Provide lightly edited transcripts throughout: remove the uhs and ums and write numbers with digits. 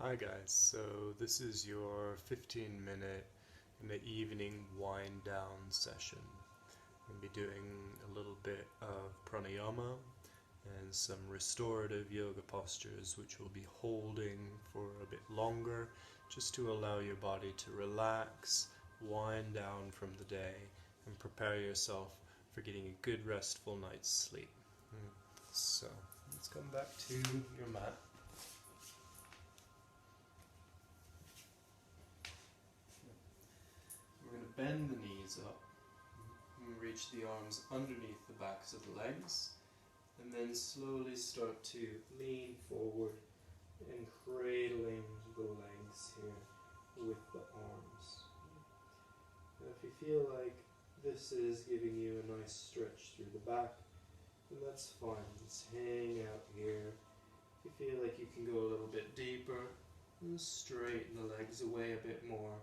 Hi guys, so this is your 15-minute in the evening wind down session. I'm going to be doing a little bit of pranayama and some restorative yoga postures which we'll be holding for a bit longer just to allow your body to relax, wind down from the day and prepare yourself for getting a good restful night's sleep. So let's come back to your mat. We're going to bend the knees up and reach the arms underneath the backs of the legs, and then slowly start to lean forward and cradling the legs here with the arms. Now if you feel like this is giving you a nice stretch through the back, then that's fine. Just hang out here. If you feel like you can go a little bit deeper, and straighten the legs away a bit more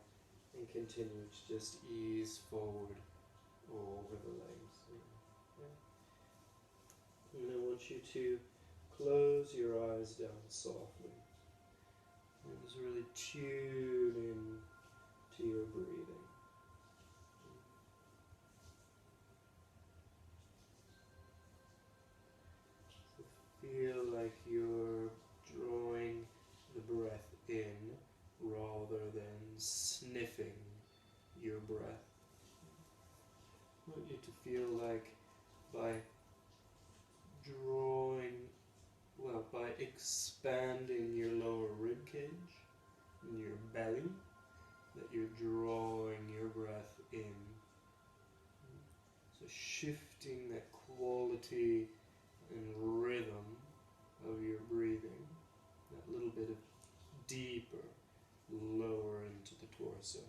and continue to just ease forward over the legs. Yeah. And I want you to close your eyes down softly and just really tune in to your breathing. So feel like you're drawing the breath in rather than sniffing your breath. I want you to feel like by expanding your lower rib cage and your belly, that you're drawing your breath in. So shifting that quality and rhythm of your breathing, that little bit of deeper, lower into the torso.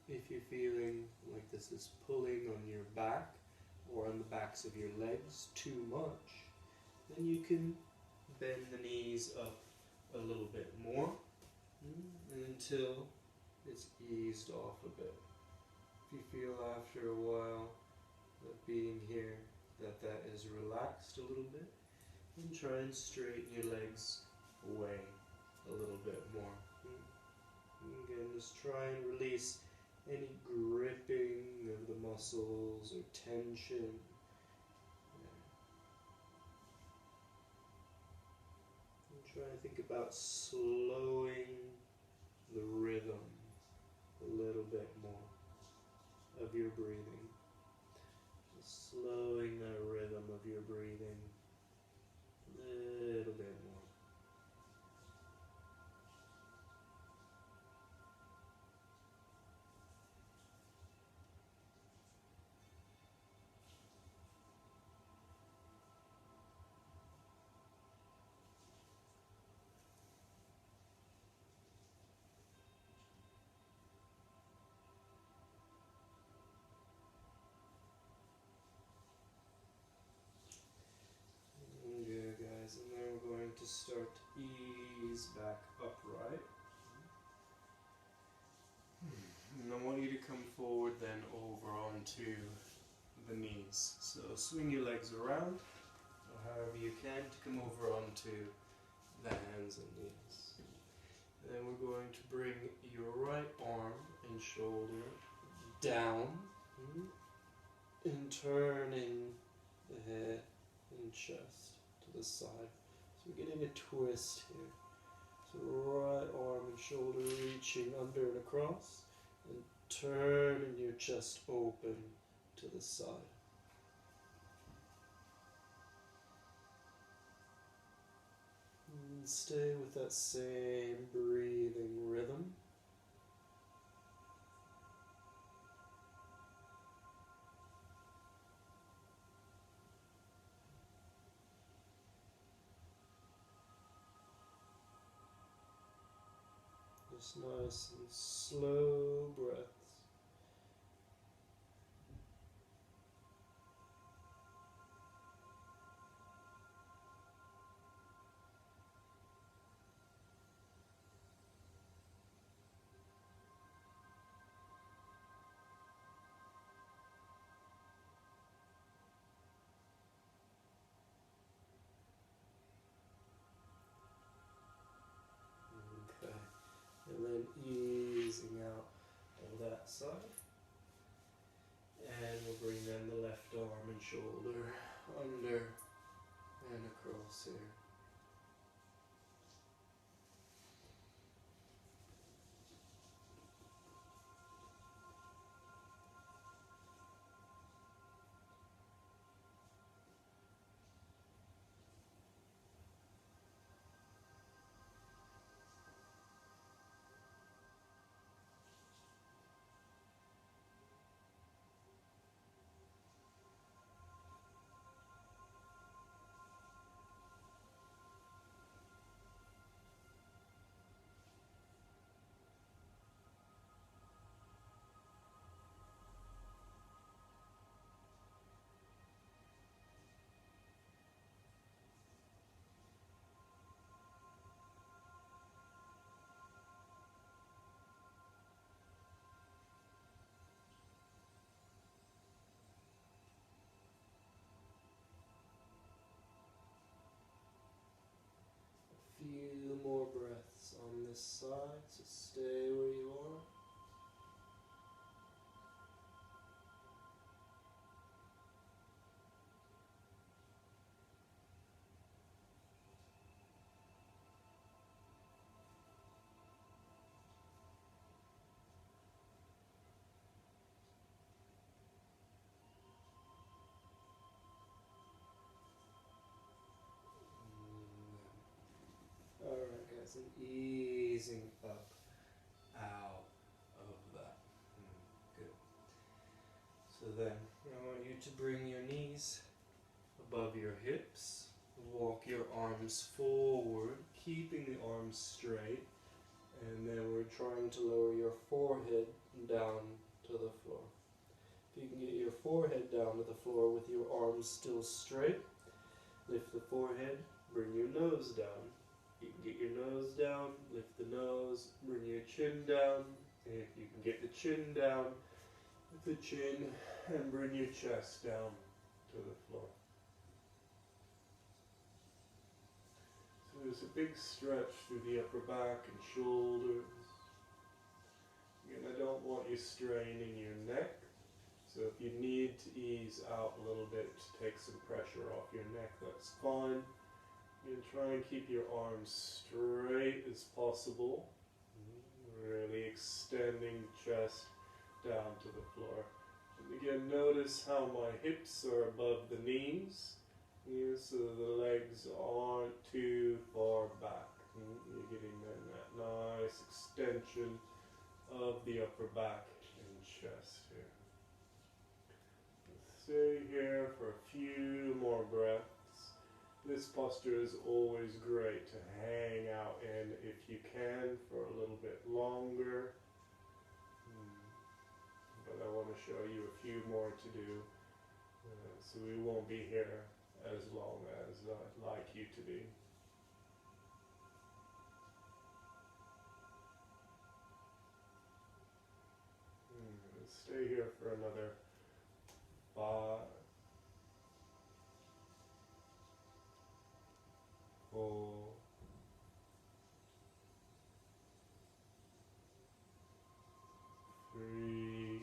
If you're feeling like this is pulling on your back or on the backs of your legs too much, then you can bend the knees up a little bit more until it's eased off a bit. If you feel after a while that being here that is relaxed a little bit, then try and straighten your legs away a little bit more. Again, just try and release any gripping of the muscles or tension. And try and think about slowing the rhythm a little bit more of your breathing. Just slowing the rhythm of your breathing a little bit more. Good, guys, and then we're going to start to ease back upright. And I want you to come forward then over onto the knees. So swing your legs around, or however you can, to come over onto the hands and knees. And then we're going to bring your right arm and shoulder down and turning the head and chest to the side. So we're getting a twist here. So right arm and shoulder reaching under and across, and turning your chest open to the side. And stay with that same breathing rhythm. Just nice and slow breaths. bring in the left arm and shoulder under and across here. Few more breaths on this side, so stay where you are. Alright guys, and easing up out of that. Good. So then, I want you to bring your knees above your hips. Walk your arms forward, keeping the arms straight. And then we're trying to lower your forehead down to the floor. If you can get your forehead down to the floor with your arms still straight, lift the forehead, bring your nose down. You can get your nose down, lift the nose, bring your chin down. And if you can get the chin down, lift the chin and bring your chest down to the floor. So there's a big stretch through the upper back and shoulders. Again, I don't want you straining your neck. So if you need to ease out a little bit to take some pressure off your neck, that's fine. You can try and keep your arms straight as possible. Really extending the chest down to the floor. And again, notice how my hips are above the knees. So the legs aren't too far back. You're getting that nice extension of the upper back and chest here. Stay here for a few more breaths. This posture is always great to hang out in if you can for a little bit longer. But I want to show you a few more to do. So we won't be here as long as I'd like you to be. Stay here for another 5, 4, 3,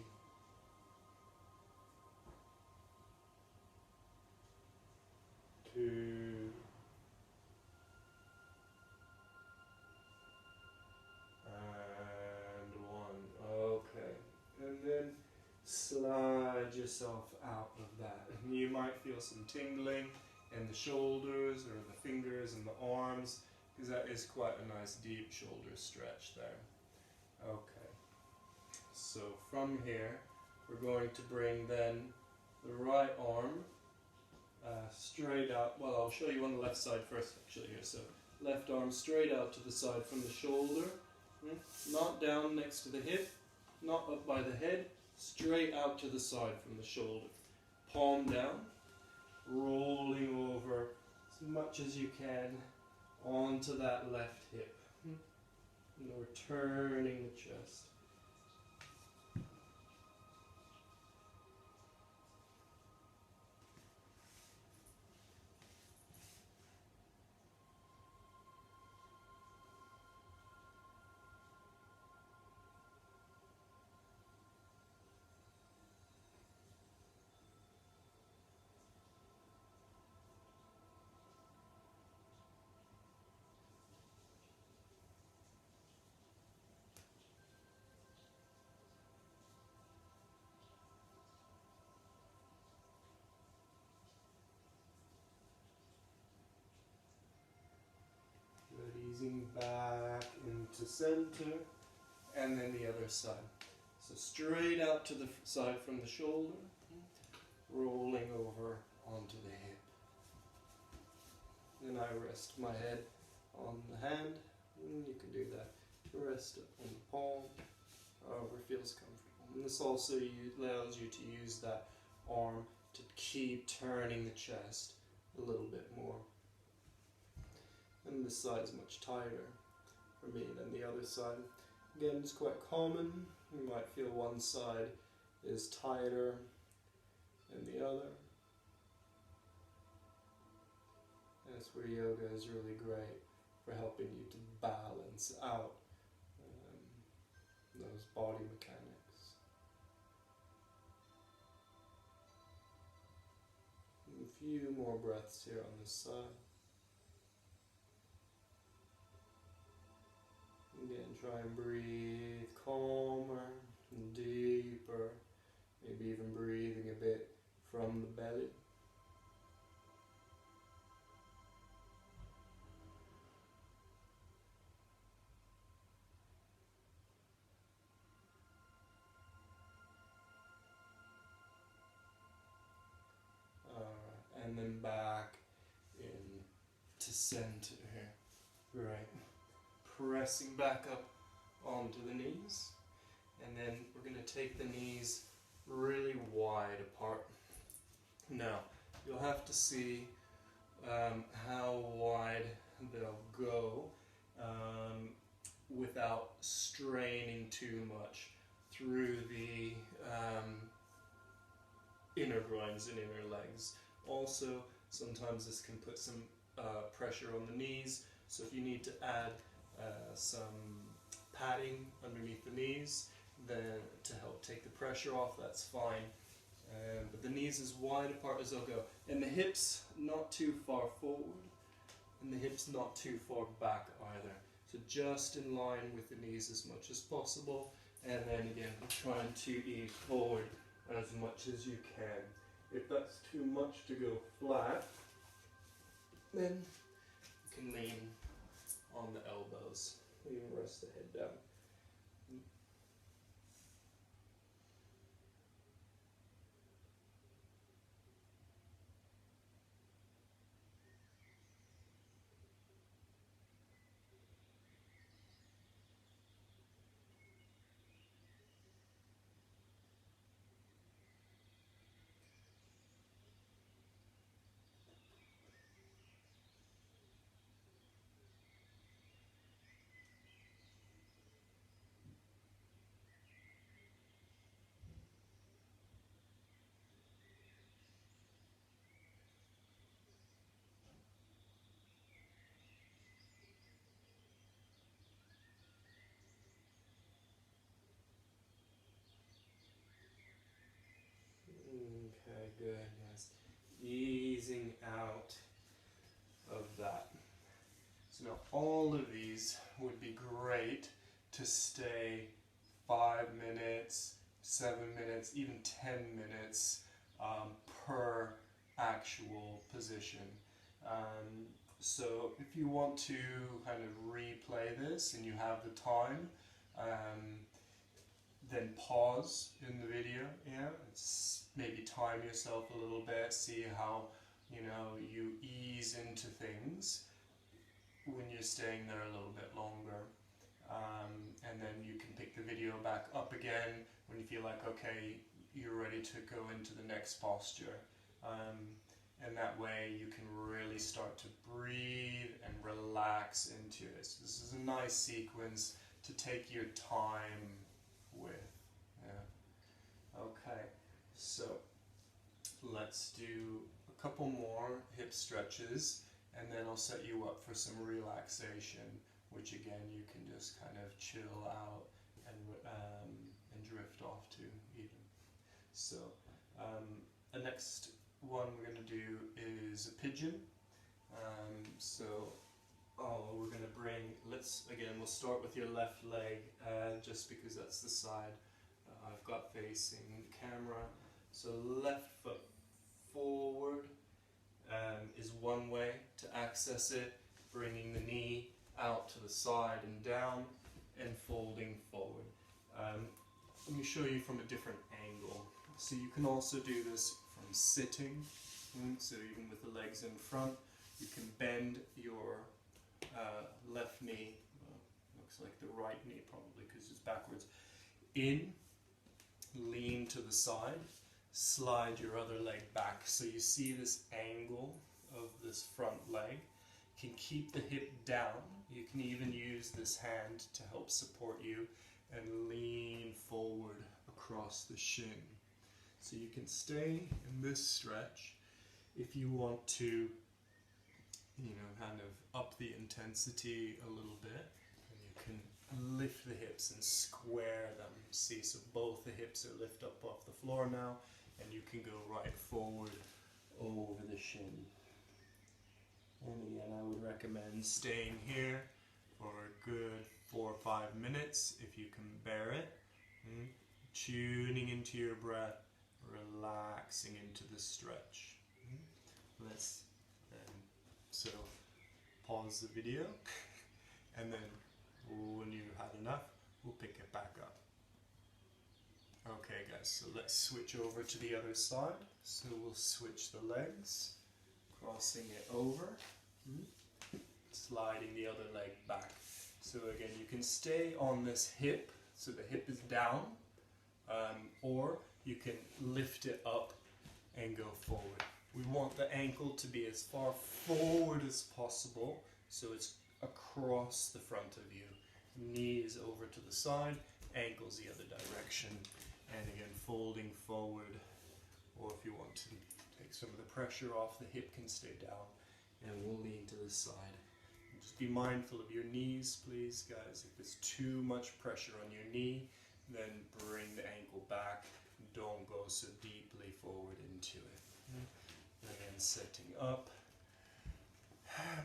2, and 1. Okay. And then slide yourself out of that. And you might feel some tingling in the shoulders or the fingers and the arms, because that is quite a nice deep shoulder stretch there. Okay. So from here, we're going to bring then the right arm straight out. Well, I'll show you on the left side first actually here. So left arm straight out to the side from the shoulder, not down next to the hip, not up by the head, straight out to the side from the shoulder. Palm down, rolling over as much as you can onto that left hip. And we're turning the chest. easing back into center, and then the other side. So straight out to the side from the shoulder, rolling over onto the hip. Then I rest my head on the hand, and you can do that. Rest it on the palm, however feels comfortable. And this also allows you to use that arm to keep turning the chest a little bit more. And this side's much tighter for me than the other side. Again, it's quite common. You might feel one side is tighter than the other. And that's where yoga is really great for helping you to balance out those body mechanics. And a few more breaths here on this side. Again, try and breathe calmer and deeper, maybe even breathing a bit from the belly. Alright, and then back into center here. Right. Pressing back up onto the knees, and then we're going to take the knees really wide apart. Now, you'll have to see how wide they'll go without straining too much through the inner groins and inner legs. Also, sometimes this can put some pressure on the knees, so if you need to add some padding underneath the knees then to help take the pressure off, that's fine. But the knees as wide apart as they'll go, and the hips not too far forward and the hips not too far back either, so just in line with the knees as much as possible. And then again, trying to ease forward as much as you can. If that's too much to go flat, then you can lean on the elbows, even rest the head down. Okay, good, yes. Easing out of that. So now all of these would be great to stay 5 minutes, 7 minutes, even 10 minutes per actual position. So if you want to kind of replay this and you have the time, then pause in the video, maybe time yourself a little bit, see how you ease into things when you're staying there a little bit longer, and then you can pick the video back up again when you feel like, okay, you're ready to go into the next posture, and that way you can really start to breathe and relax into it. So this is a nice sequence to take your time with. Okay, so let's do a couple more hip stretches, and then I'll set you up for some relaxation, which again you can just kind of chill out and drift off to even. So the next one we're going to do is a pigeon. We're going to bring, we'll start with your left leg, just because that's the side I've got facing the camera. So left foot forward is one way to access it, bringing the knee out to the side and down, and folding forward. Let me show you from a different angle. So you can also do this from sitting, so even with the legs in front, you can bend your left knee, looks like the right knee probably because it's backwards, in, lean to the side, slide your other leg back. So you see this angle of this front leg. You can keep the hip down. You can even use this hand to help support you and lean forward across the shin. So you can stay in this stretch. If you want to, kind of up the intensity a little bit, and you can lift the hips and square them. See, so both the hips are lifted up off the floor now, and you can go right forward over the shin. And again, I would recommend staying here for a good 4 or 5 minutes if you can bear it. Tuning into your breath, relaxing into the stretch. Let's so pause the video, and then when you've had enough, we'll pick it back up. Okay guys, so let's switch over to the other side. So we'll switch the legs, crossing it over, sliding the other leg back. So again, you can stay on this hip, so the hip is down, or you can lift it up and go forward. We want the ankle to be as far forward as possible, so it's across the front of you. Knees over to the side, ankles the other direction, and again folding forward, or if you want to take some of the pressure off, the hip can stay down, and we'll lean to the side. And just be mindful of your knees, please, guys. If there's too much pressure on your knee, then bring the ankle back. Don't go so deeply forward into it. Again, sitting up,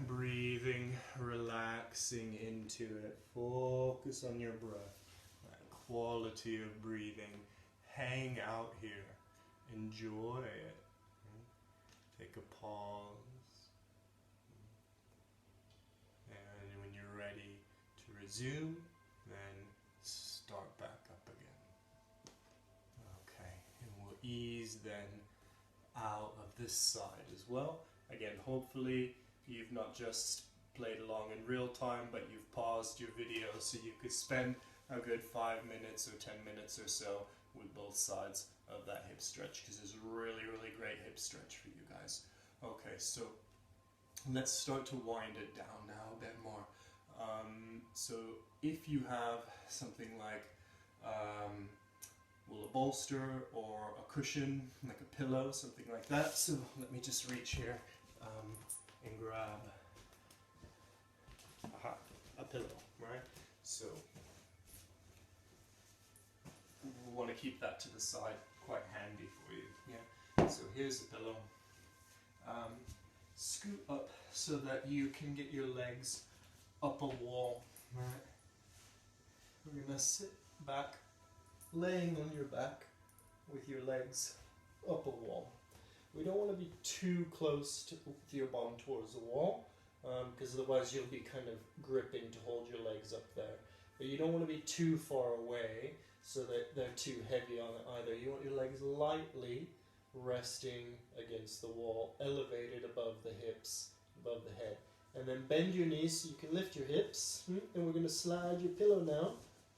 breathing, relaxing into it. Focus on your breath, that quality of breathing. Hang out here, enjoy it. Take a pause, and when you're ready to resume, then start back up again. Okay, and we'll ease then out of this side as well. Again, hopefully you've not just played along in real time, but you've paused your video so you could spend a good 5 minutes or 10 minutes or so with both sides of that hip stretch, because it's a really, really great hip stretch for you guys. Okay, so let's start to wind it down now a bit more. So if you have something like a bolster or a cushion, like a pillow, something like that. So let me just reach here and grab a pillow, right? So we want to keep that to the side, quite handy for you. Yeah. So here's the pillow. Scoot up so that you can get your legs up a wall, right? We're gonna sit back, laying on your back with your legs up a wall. We don't want to be too close with your bum towards the wall, because otherwise you'll be kind of gripping to hold your legs up there. But you don't want to be too far away so that they're too heavy on it either. You want your legs lightly resting against the wall, elevated above the hips, above the head. And then bend your knees so you can lift your hips, and we're going to slide your pillow now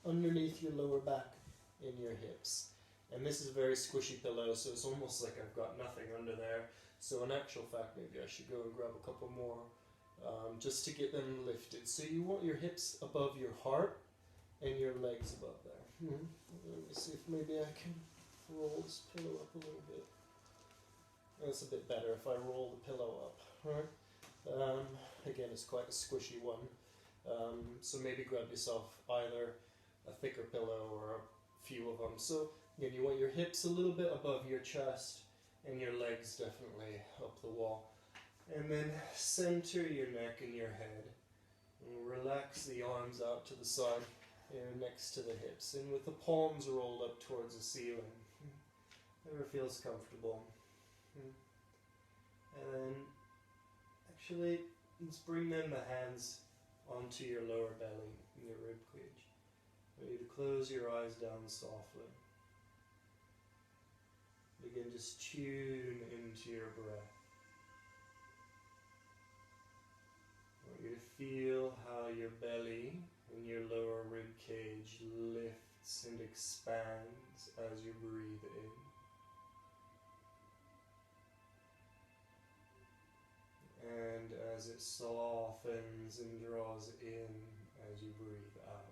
underneath your lower back in your hips. And this is a very squishy pillow, so it's almost like I've got nothing under there. So in actual fact, maybe I should go and grab a couple more just to get them lifted. So you want your hips above your heart and your legs above there. Let me see if maybe I can roll this pillow up a little bit. That's a bit better if I roll the pillow up. Right? Again, it's quite a squishy one. So maybe grab yourself either a thicker pillow or a few of them. So again, you want your hips a little bit above your chest and your legs definitely up the wall. And then center your neck and your head. And relax the arms out to the side, next to the hips, and with the palms rolled up towards the ceiling. Whatever feels comfortable. And then actually, let's bring then the hands onto your lower belly, your rib cage. I want you to close your eyes down softly. Begin just tune into your breath. I want you to feel how your belly and your lower rib cage lifts and expands as you breathe in. And as it softens and draws in as you breathe out.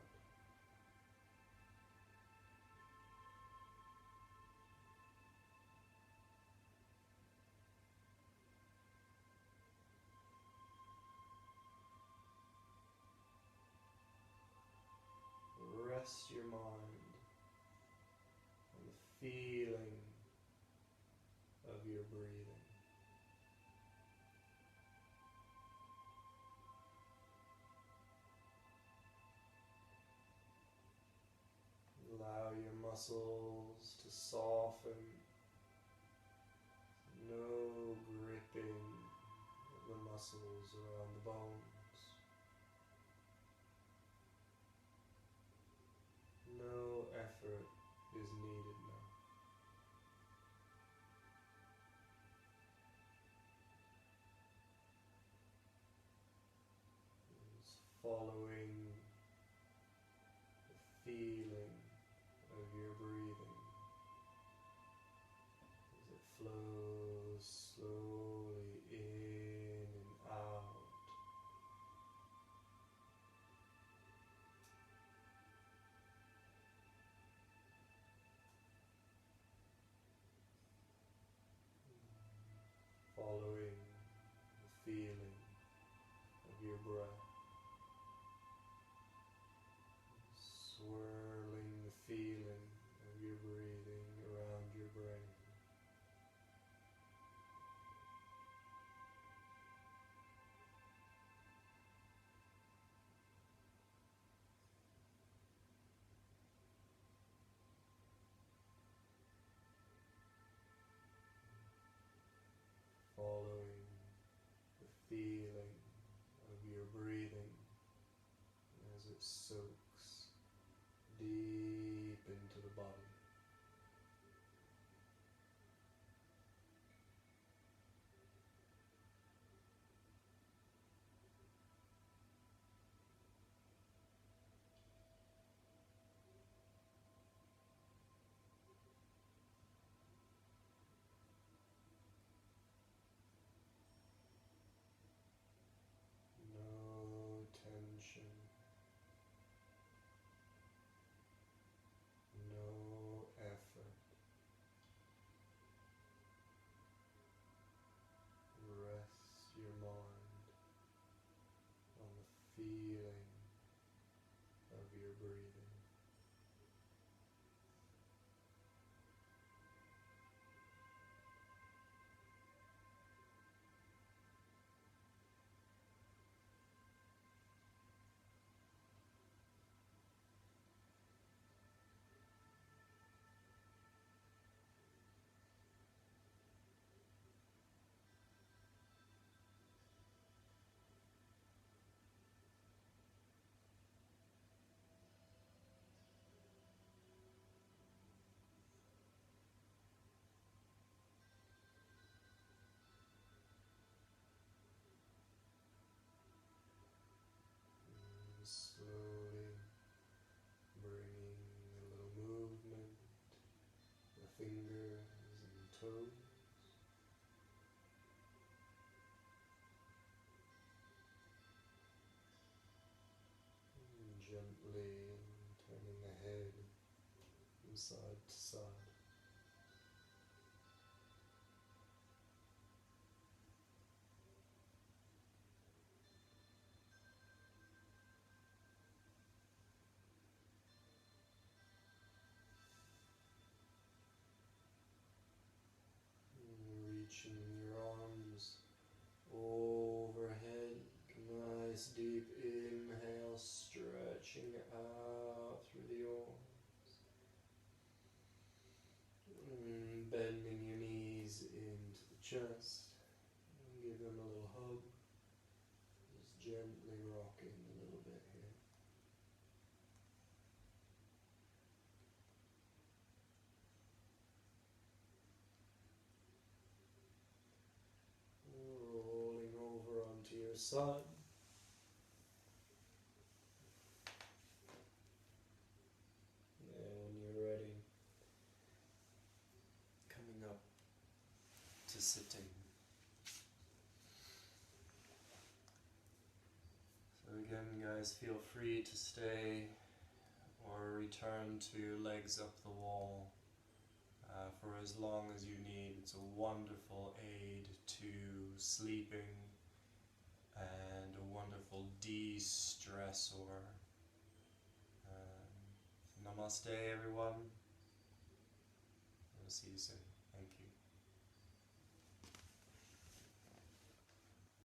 Rest your mind on the feeling of your breathing. Allow your muscles to soften. No gripping of the muscles around the bones. No effort is needed now. Just following the feeling of your breathing as it flows slowly in and out. Following the feeling of your breath, swirling the feeling of your breathing around your brain. Following the feeling of your breathing as it soaks deep into the body. No tension, no effort. Rest your mind on the feeling of your breathing. And slowly bringing a little movement, the fingers and toes. And gently turning the head from side to side. Reaching your arms overhead, nice deep inhale, stretching out through the arms. other side. And when you're ready, coming up to sitting. So again, guys, feel free to stay or return to legs up the wall for as long as you need. It's a wonderful aid to sleeping and a wonderful de-stressor. Namaste, everyone. We'll see you soon.